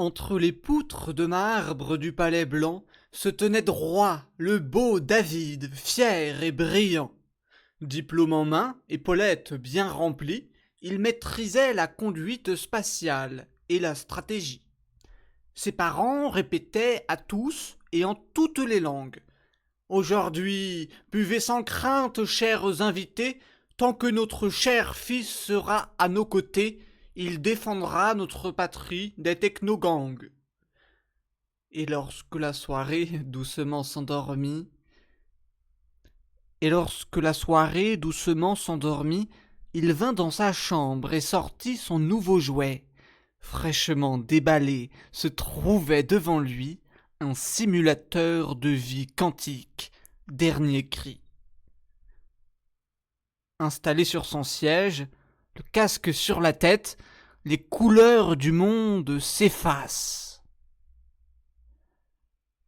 Entre les poutres de marbre du palais blanc se tenait droit le beau David, fier et brillant. Diplôme en main, épaulette bien remplie, il maîtrisait la conduite spatiale et la stratégie. Ses parents répétaient à tous et en toutes les langues: Aujourd'hui, buvez sans crainte, chers invités, tant que notre cher fils sera à nos côtés, il défendra notre patrie des technogangs. Et lorsque la soirée doucement s'endormit, il vint dans sa chambre et sortit son nouveau jouet. Fraîchement déballé, se trouvait devant lui un simulateur de vie quantique, dernier cri. Installé sur son siège, le casque sur la tête, les couleurs du monde s'effacent.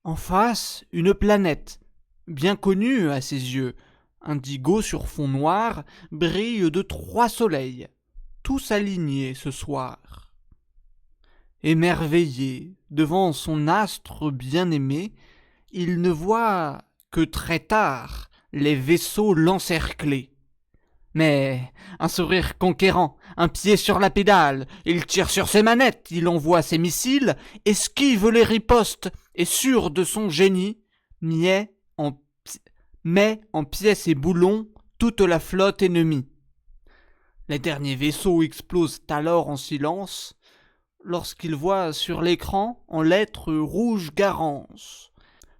En face, une planète, bien connue à ses yeux, indigo sur fond noir, brille de 3 soleils, tous alignés ce soir. Émerveillé devant son astre bien-aimé, il ne voit que très tard les vaisseaux l'encercler. Mais un sourire conquérant, un pied sur la pédale, il tire sur ses manettes, il envoie ses missiles, esquive les ripostes, et sûr de son génie, met en pièces et boulons toute la flotte ennemie. Les derniers vaisseaux explosent alors en silence, lorsqu'il voit sur l'écran, en lettres rouges Garance: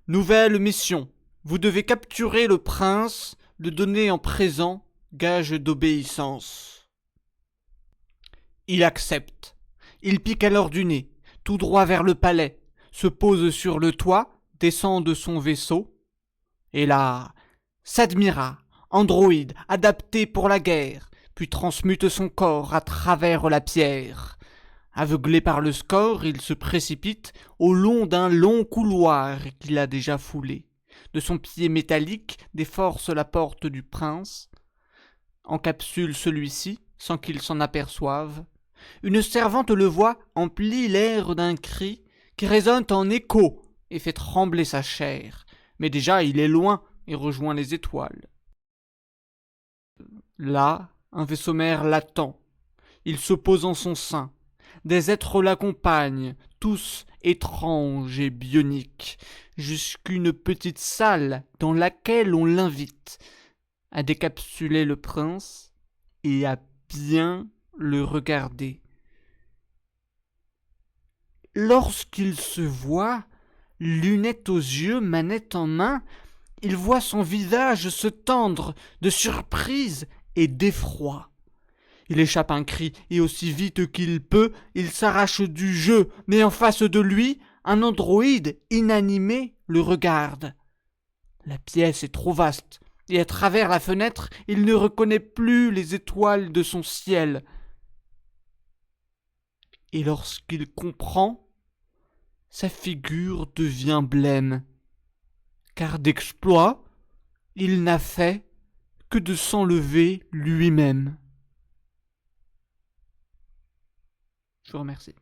Nouvelle mission. Vous devez capturer le prince, le donner en présent, gage d'obéissance. Il accepte. Il pique alors du nez, tout droit vers le palais, se pose sur le toit, descend de son vaisseau, et là, s'admira, androïde, adapté pour la guerre, puis transmute son corps à travers la pierre. Aveuglé par le score, il se précipite au long d'un long couloir qu'il a déjà foulé. De son pied métallique déforce la porte du prince, encapsule celui-ci sans qu'il s'en aperçoive. Une servante le voit, emplit l'air d'un cri qui résonne en écho et fait trembler sa chair. Mais déjà il est loin et rejoint les étoiles. Là, un vaisseau mère l'attend. Il se pose en son sein. Des êtres l'accompagnent, tous étranges et bioniques, jusqu'une petite salle dans laquelle on l'invite à décapsuler le prince et à bien le regarder. Lorsqu'il se voit, lunettes aux yeux, manette en main, il voit son visage se tendre de surprise et d'effroi. Il échappe un cri et aussi vite qu'il peut, il s'arrache du jeu, mais en face de lui, un androïde inanimé le regarde. La pièce est trop vaste, et à travers la fenêtre, il ne reconnaît plus les étoiles de son ciel. Et lorsqu'il comprend, sa figure devient blême, car d'exploit, il n'a fait que de s'enlever lui-même. Je vous remercie.